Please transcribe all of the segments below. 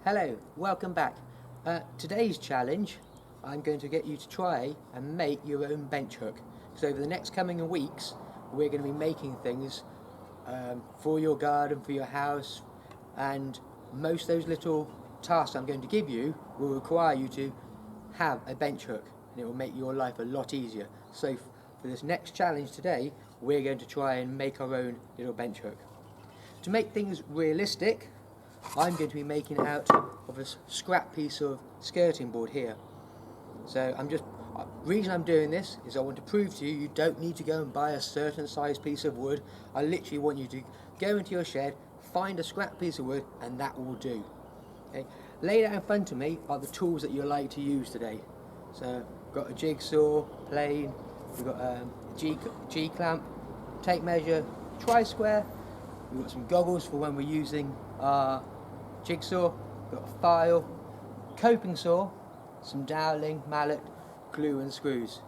Hello, welcome back. Today's challenge, I'm going to get you to try and make your own bench hook. So over the next coming weeks, we're going to be making things for your garden, for your house, and most of those little tasks I'm going to give you will require you to have a bench hook, and it will make your life a lot easier. So for this next challenge today, we're going to try and make our own little bench hook. To make things realistic, I'm going to be making it out of a scrap piece of skirting board here. So reason I'm doing this is I want to prove to you you don't need to go and buy a certain size piece of wood. I literally want you to go into your shed, find a scrap piece of wood, and that will do. Okay? Laid out in front of me are the tools that you're likely to use today. So we've got a jigsaw, plane, we've got a G-clamp, tape measure, tri-square, we've got some goggles for when we're using our jigsaw, we've got a file, coping saw, some doweling, mallet, glue and screws.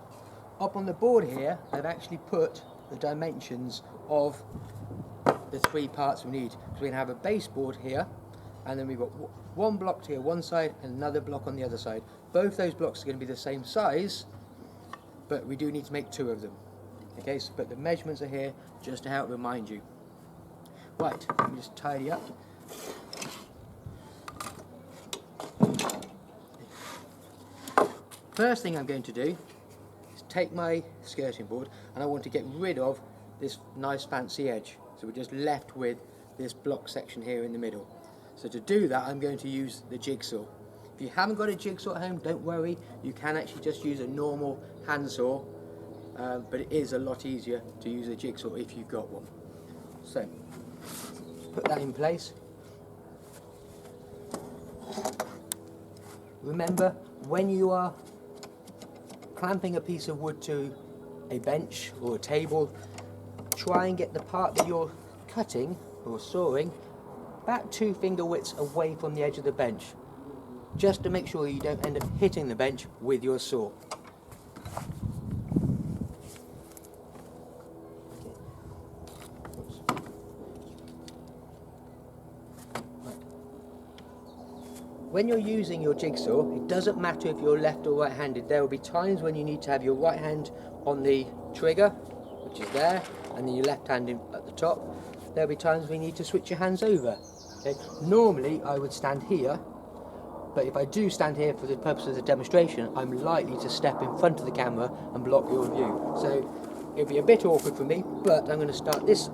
Up on the board here I've actually put the dimensions of the three parts we need. So we're going to have a baseboard here, and then we've got one block here one side and another block on the other side. Both those blocks are going to be the same size, but we do need to make two of them. Okay, so but the measurements are here just to help remind you. Right, let me just tidy up. First thing I'm going to do is take my skirting board, and I want to get rid of this nice fancy edge. So we're just left with this block section here in the middle. So to do that, I'm going to use the jigsaw. If you haven't got a jigsaw at home, don't worry. You can actually just use a normal handsaw, but it is a lot easier to use a jigsaw if you've got one. So put that in place. Remember, when you are clamping a piece of wood to a bench or a table, try and get the part that you're cutting or sawing about 2 finger widths away from the edge of the bench, just to make sure you don't end up hitting the bench with your saw. When you're using your jigsaw, it doesn't matter if you're left or right-handed. There will be times when you need to have your right hand on the trigger, which is there, and then your left hand at the top. There will be times when you need to switch your hands over. Okay? Normally I would stand here, but if I do stand here for the purposes of demonstration, I'm likely to step in front of the camera and block your view. So it'll be a bit awkward for me, but I'm going to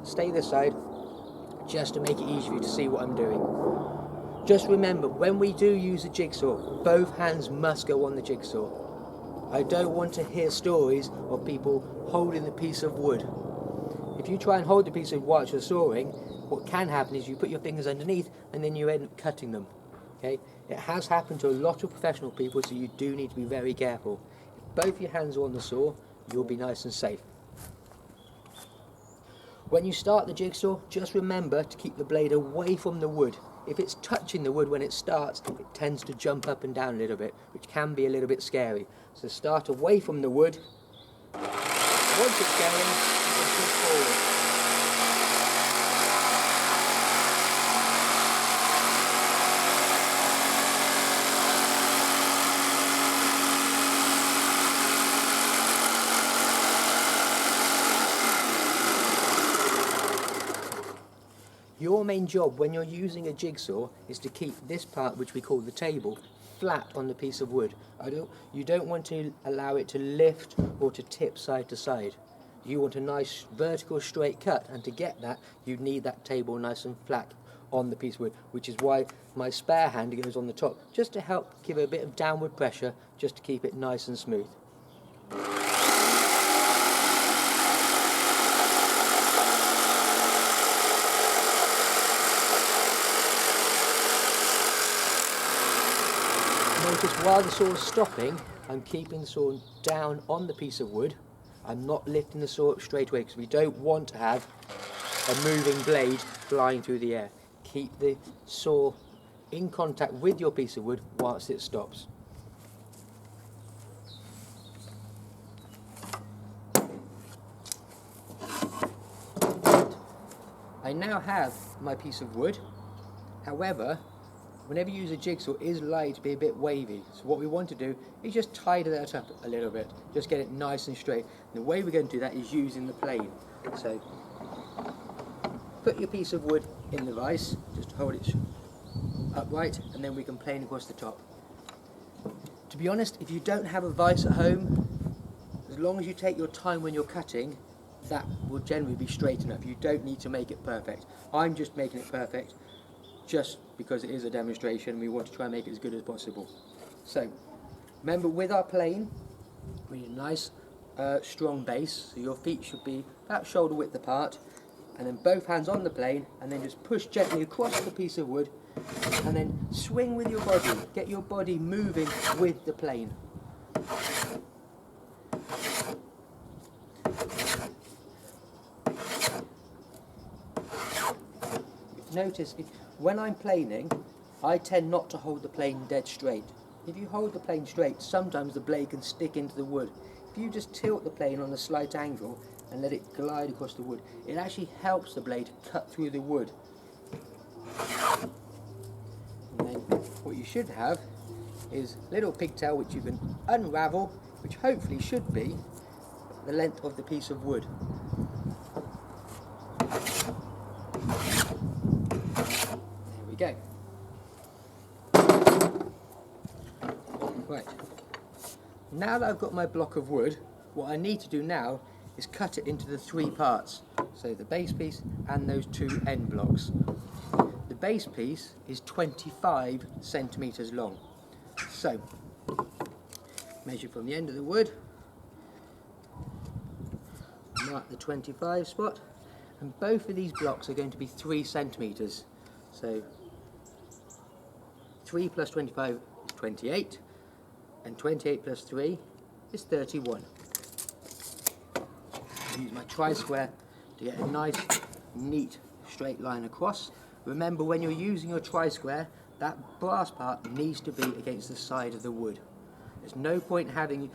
stay this side, just to make it easier for you to see what I'm doing. Just remember, when we do use a jigsaw, both hands must go on the jigsaw. I don't want to hear stories of people holding the piece of wood. If you try and hold the piece of wood while you're sawing, what can happen is you put your fingers underneath and then you end up cutting them. Okay? It has happened to a lot of professional people, so you do need to be very careful. If both your hands are on the saw, you'll be nice and safe. When you start the jigsaw, just remember to keep the blade away from the wood. If it's touching the wood when it starts, it tends to jump up and down a little bit, which can be a little bit scary. So start away from the wood. Once it's going, you can push forward. Your main job when you're using a jigsaw is to keep this part, which we call the table, flat on the piece of wood. You don't want to allow it to lift or to tip side to side. You want a nice vertical straight cut, and to get that you need that table nice and flat on the piece of wood, which is why my spare hand goes on the top, just to help give it a bit of downward pressure, just to keep it nice and smooth. Notice while the saw is stopping, I'm keeping the saw down on the piece of wood. I'm not lifting the saw up straight away, because we don't want to have a moving blade flying through the air. Keep the saw in contact with your piece of wood whilst it stops. I now have my piece of wood. However, whenever you use a jigsaw, it is likely to be a bit wavy. So what we want to do is just tidy that up a little bit, just get it nice and straight. And the way we're going to do that is using the plane. So put your piece of wood in the vise, just hold it upright, and then we can plane across the top. To be honest, if you don't have a vise at home, as long as you take your time when you're cutting, that will generally be straight enough. You don't need to make it perfect. I'm just making it perfect just because it is a demonstration. We want to try and make it as good as possible. So remember, with our plane, we need a nice strong base, so your feet should be about shoulder width apart, and then both hands on the plane, and then just push gently across the piece of wood, and then swing with your body. Get your body moving with the plane. Notice when I'm planing, I tend not to hold the plane dead straight. If you hold the plane straight, sometimes the blade can stick into the wood. If you just tilt the plane on a slight angle and let it glide across the wood, it actually helps the blade cut through the wood. And then what you should have is a little pigtail which you can unravel, which hopefully should be the length of the piece of wood. There we go. Right. Now that I've got my block of wood, what I need to do now is cut it into the 3 parts. So the base piece and those 2 end blocks. The base piece is 25 centimeters long. So measure from the end of the wood, mark the 25 spot, and both of these blocks are going to be 3 centimeters. So 3 plus 25 is 28, and 28 plus 3 is 31. I'll use my tri-square to get a nice, neat, straight line across. Remember, when you're using your tri-square, that brass part needs to be against the side of the wood. There's no point having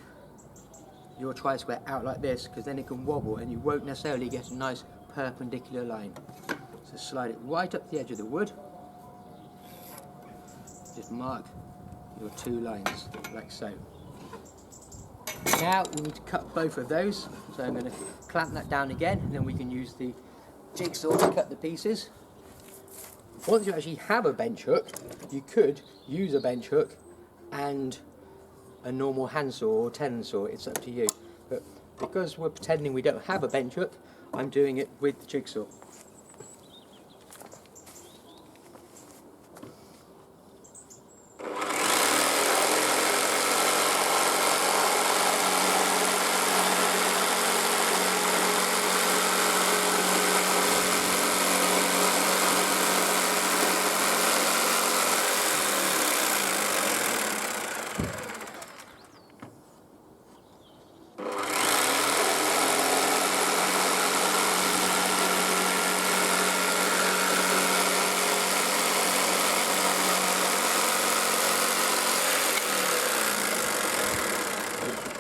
your tri-square out like this, because then it can wobble and you won't necessarily get a nice perpendicular line. So slide it right up the edge of the wood. Just mark your 2 lines, like so. Now we need to cut both of those, so I'm going to clamp that down again, and then we can use the jigsaw to cut the pieces. Once you actually have a bench hook, you could use a bench hook and a normal handsaw or tenon saw, it's up to you. But because we're pretending we don't have a bench hook, I'm doing it with the jigsaw.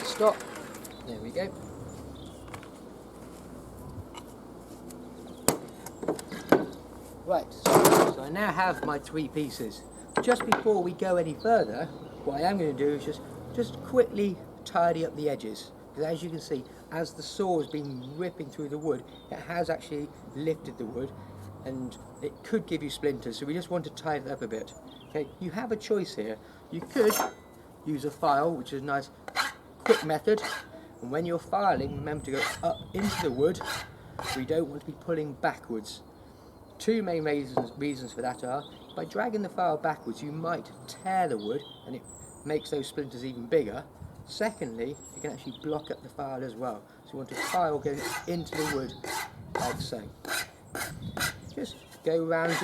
Stop. There we go. Right, so I now have my 3 pieces. Just before we go any further, what I am going to do is just quickly tidy up the edges. Because as you can see, as the saw has been ripping through the wood, it has actually lifted the wood and it could give you splinters, so we just want to tidy it up a bit. Okay, you have a choice here. You could use a file, which is a nice quick method, and when you're filing, remember to go up into the wood. We don't want to be pulling backwards. 2 main reasons for that are, by dragging the file backwards you might tear the wood and it makes those splinters even bigger. Secondly, you can actually block up the file as well. So you want a file going into the wood like so. Just go around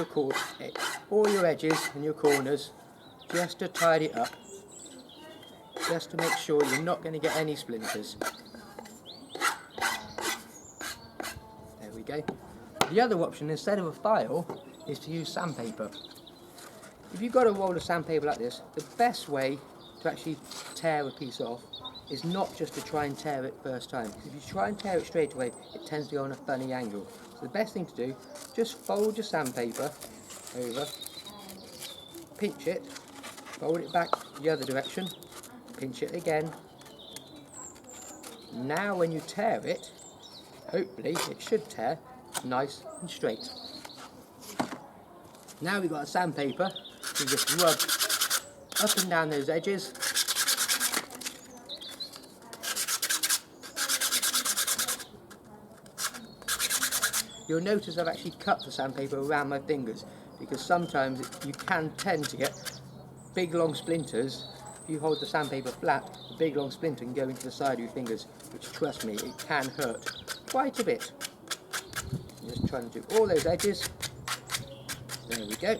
all your edges and your corners just to tidy it up, just to make sure you're not going to get any splinters. There we go. The other option, instead of a file, is to use sandpaper. If you've got a roll of sandpaper like this, the best way to actually tear a piece off is not just to try and tear it first time. Because if you try and tear it straight away, it tends to go on a funny angle. So the best thing to do, just fold your sandpaper over, pinch it, fold it back the other direction, pinch it again. Now when you tear it, hopefully it should tear nice and straight. Now we've got a sandpaper, we just rub up and down those edges. You'll notice I've actually cut the sandpaper around my fingers, because sometimes you can tend to get big long splinters. If you hold the sandpaper flat, a big long splinter can go into the side of your fingers, which, trust me, it can hurt quite a bit. I'm just trying to do all those edges. There we go.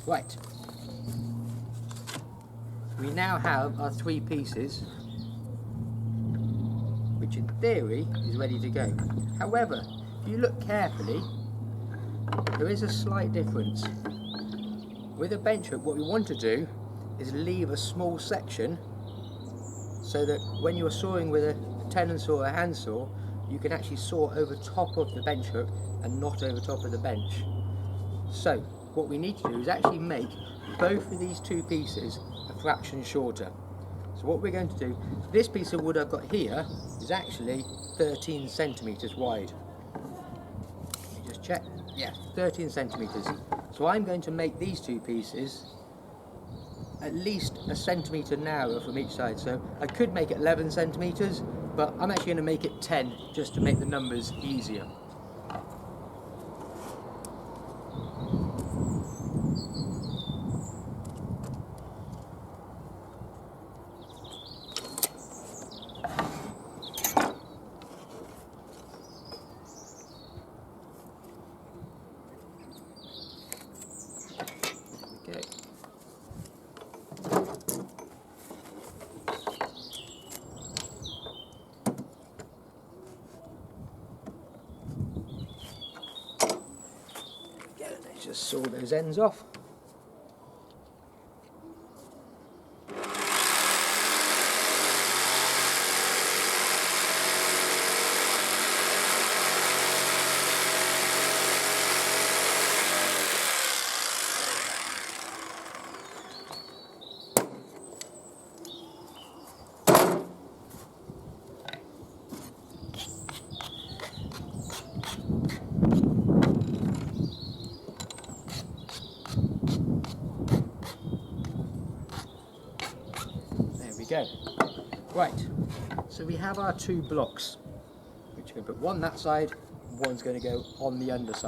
Right, we now have our 3 pieces, which in theory is ready to go. However, if you look carefully, there is a slight difference. With a bench hook, what we want to do is leave a small section so that when you're sawing with a tenon saw or a handsaw, you can actually saw over top of the bench hook and not over top of the bench. So what we need to do is actually make both of these 2 pieces a fraction shorter. So what we're going to do, this piece of wood I've got here is actually 13 centimetres wide. Let me just check. Yeah, 13 centimetres. So I'm going to make these 2 pieces at least a centimetre narrower from each side. So I could make it 11 centimetres, but I'm actually going to make it 10 just to make the numbers easier. Okay. Let's just saw those ends off. Go. Right, so we have our 2 blocks, which are going to put one that side, one's going to go on the underside.